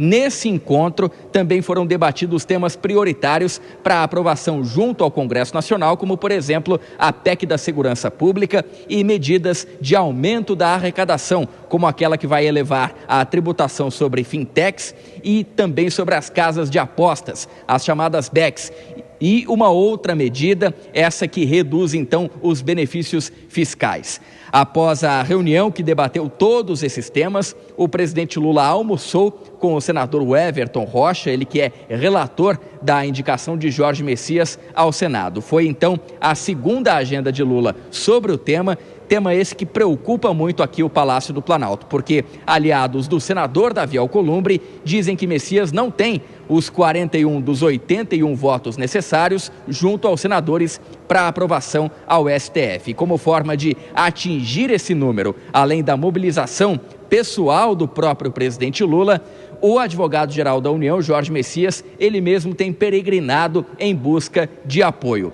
Nesse encontro, também foram debatidos temas prioritários para aprovação junto ao Congresso Nacional, como, por exemplo, a PEC da Segurança Pública e medidas de aumento da arrecadação, como aquela que vai elevar a tributação sobre fintechs e também sobre as casas de apostas, as chamadas BECs. E uma outra medida, essa que reduz então os benefícios fiscais. Após a reunião que debateu todos esses temas, o presidente Lula almoçou com o senador Everton Rocha, ele que é relator da indicação de Jorge Messias ao Senado. Foi então a segunda agenda de Lula sobre o tema esse que preocupa muito aqui o Palácio do Planalto, porque aliados do senador Davi Alcolumbre dizem que Messias não tem os 41 dos 81 votos necessários junto aos senadores para aprovação ao STF. Como forma de atingir esse número, além da mobilização pessoal do próprio presidente Lula, o advogado-geral da União, Jorge Messias, ele mesmo tem peregrinado em busca de apoio.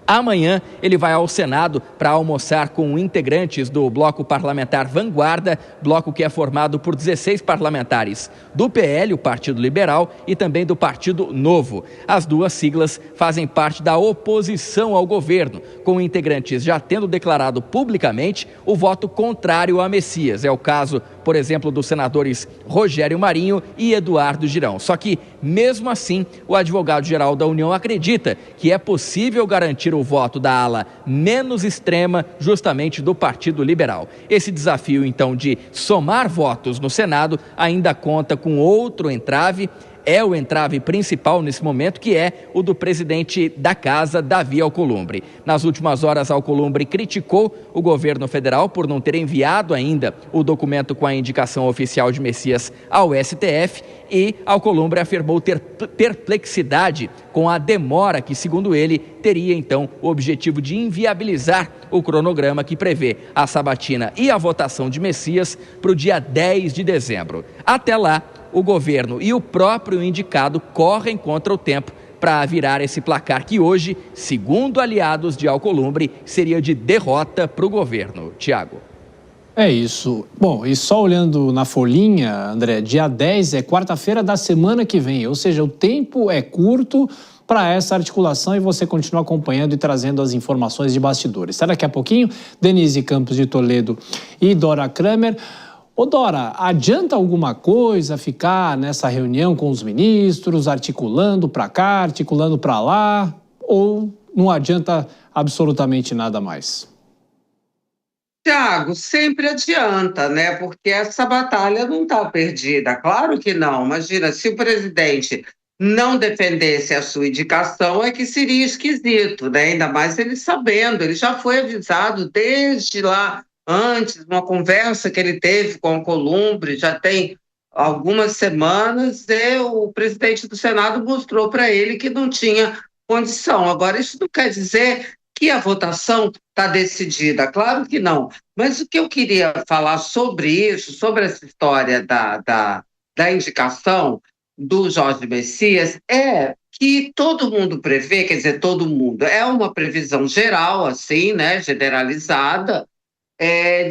Amanhã ele vai ao Senado para almoçar com integrantes do bloco parlamentar Vanguarda, bloco que é formado por 16 parlamentares do PL, o Partido Liberal, e também do Partido Novo. As duas siglas fazem parte da oposição ao governo, com integrantes já tendo declarado publicamente o voto contrário a Messias. É o caso, por exemplo, dos senadores Rogério Marinho e Eduardo Girão. Só que, mesmo assim, o advogado-geral da União acredita que é possível garantir o voto da ala menos extrema, justamente do Partido Liberal. Esse desafio, então, de somar votos no Senado ainda conta com outro entrave. É o entrave principal nesse momento, que é o do presidente da casa, Davi Alcolumbre. Nas últimas horas, Alcolumbre criticou o governo federal por não ter enviado ainda o documento com a indicação oficial de Messias ao STF e Alcolumbre afirmou ter perplexidade com a demora que, segundo ele, teria então o objetivo de inviabilizar o cronograma que prevê a sabatina e a votação de Messias para o dia 10 de dezembro. Até lá, o governo e o próprio indicado correm contra o tempo para virar esse placar que hoje, segundo aliados de Alcolumbre, seria de derrota para o governo. Tiago. É isso. Bom, e só olhando na folhinha, André, dia 10 é quarta-feira da semana que vem, ou seja, o tempo é curto para essa articulação e você continua acompanhando e trazendo as informações de bastidores. Até daqui a pouquinho, Denise Campos de Toledo e Dora Kramer. Ô Dora, adianta alguma coisa ficar nessa reunião com os ministros, articulando para cá, articulando para lá, ou não adianta absolutamente nada mais? Tiago, sempre adianta, né? Porque essa batalha não está perdida. Claro que não. Imagina, se o presidente não defendesse a sua indicação, é que seria esquisito, né? Ainda mais ele sabendo, ele já foi avisado desde lá antes, uma conversa que ele teve com o Alcolumbre, já tem algumas semanas, e o presidente do Senado mostrou para ele que não tinha condição. Agora, isso não quer dizer que a votação está decidida, claro que não. Mas o que eu queria falar sobre isso, sobre essa história da indicação do Jorge Messias, é que todo mundo prevê, quer dizer, todo mundo, é uma previsão geral, assim, né, generalizada,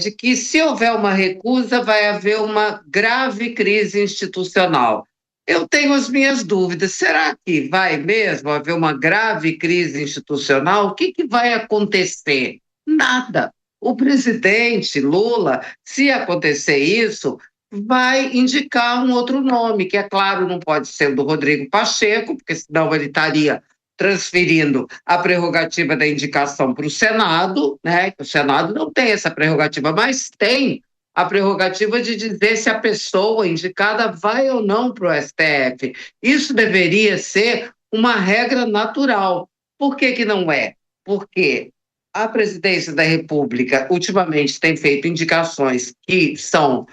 de que se houver uma recusa, vai haver uma grave crise institucional. Eu tenho as minhas dúvidas. Será que vai mesmo haver uma grave crise institucional? O que vai acontecer? Nada. O presidente Lula, se acontecer isso, vai indicar um outro nome, que, é claro, não pode ser o do Rodrigo Pacheco, porque senão ele estaria transferindo a prerrogativa da indicação para o Senado, né? O Senado não tem essa prerrogativa, mas tem a prerrogativa de dizer se a pessoa indicada vai ou não para o STF. Isso deveria ser uma regra natural. Por que que não é? Porque a presidência da República ultimamente tem feito indicações que são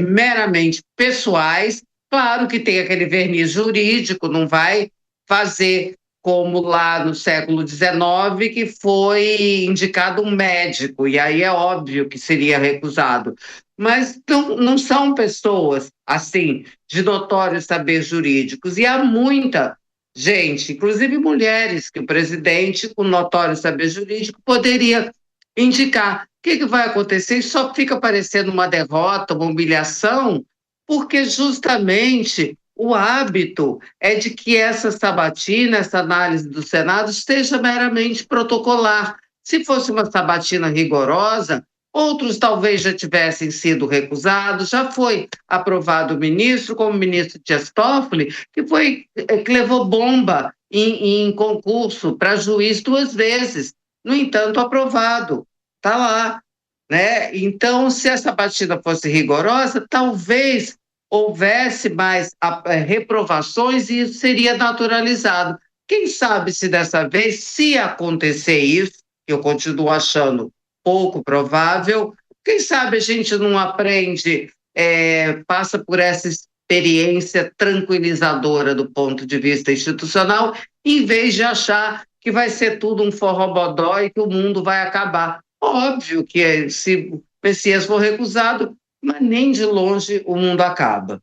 meramente pessoais. Claro que tem aquele verniz jurídico, não vai fazer como lá no século XIX, que foi indicado um médico, e aí é óbvio que seria recusado. Mas não são pessoas, assim, de notórios saberes jurídicos, e há muita gente, inclusive mulheres, que o presidente, com notório saber jurídico, poderia indicar. O que vai acontecer? Isso só fica parecendo uma derrota, uma humilhação, porque justamente o hábito é de que essa sabatina, essa análise do Senado, esteja meramente protocolar. Se fosse uma sabatina rigorosa, outros talvez já tivessem sido recusados. Já foi aprovado o ministro, como o ministro Dias Toffoli, que levou bomba em concurso para juiz 2 vezes. No entanto, aprovado. Está lá. Né? Então, se a sabatina fosse rigorosa, talvez houvesse mais reprovações e isso seria naturalizado. Quem sabe se dessa vez, se acontecer isso, que eu continuo achando pouco provável, quem sabe a gente não aprende, passa por essa experiência tranquilizadora do ponto de vista institucional, em vez de achar que vai ser tudo um forrobodó e que o mundo vai acabar. Óbvio que se o Messias for recusado, mas nem de longe o mundo acaba.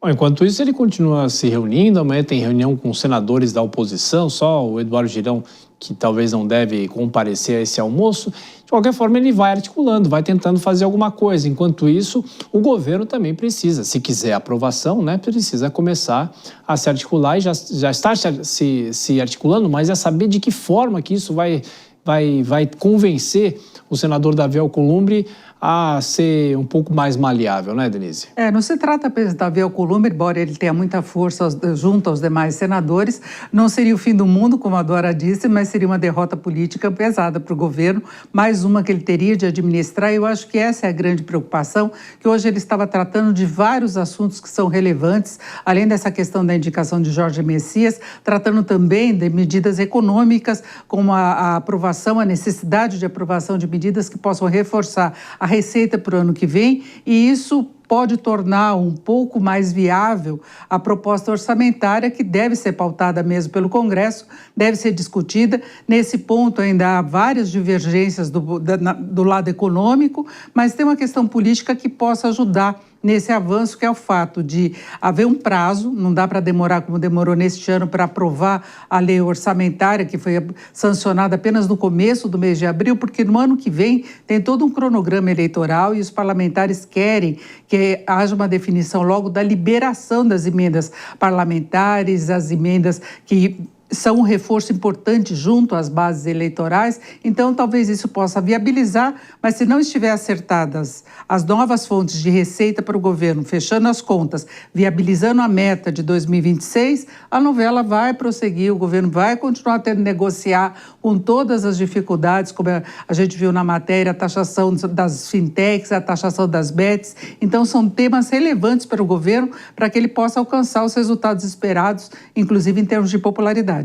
Bom, enquanto isso, ele continua se reunindo, amanhã tem reunião com senadores da oposição, só o Eduardo Girão, que talvez não deve comparecer a esse almoço. De qualquer forma, ele vai articulando, vai tentando fazer alguma coisa. Enquanto isso, o governo também precisa, se quiser aprovação, né, precisa começar a se articular e já está se articulando, mas é saber de que forma que isso vai convencer o senador Davi Alcolumbre a ser um pouco mais maleável, né, Denise? Não se trata apenas de Davi Alcolumbre, embora ele tenha muita força junto aos demais senadores, não seria o fim do mundo, como a Dora disse, mas seria uma derrota política pesada para o governo, mais uma que ele teria de administrar, e eu acho que essa é a grande preocupação, que hoje ele estava tratando de vários assuntos que são relevantes, além dessa questão da indicação de Jorge Messias, tratando também de medidas econômicas, como a aprovação, a necessidade de aprovação de medidas que possam reforçar a receita para o ano que vem, e isso pode tornar um pouco mais viável a proposta orçamentária, que deve ser pautada mesmo pelo Congresso, deve ser discutida. Nesse ponto ainda há várias divergências do lado econômico, mas tem uma questão política que possa ajudar nesse avanço, que é o fato de haver um prazo, não dá para demorar como demorou neste ano para aprovar a lei orçamentária, que foi sancionada apenas no começo do mês de abril, porque no ano que vem tem todo um cronograma eleitoral e os parlamentares querem que haja uma definição logo da liberação das emendas parlamentares, as emendas que são um reforço importante junto às bases eleitorais, então talvez isso possa viabilizar, mas se não estiver acertadas as novas fontes de receita para o governo, fechando as contas, viabilizando a meta de 2026, a novela vai prosseguir, o governo vai continuar tendo que negociar com todas as dificuldades, como a gente viu na matéria, a taxação das fintechs, a taxação das bets, então são temas relevantes para o governo, para que ele possa alcançar os resultados esperados, inclusive em termos de popularidade.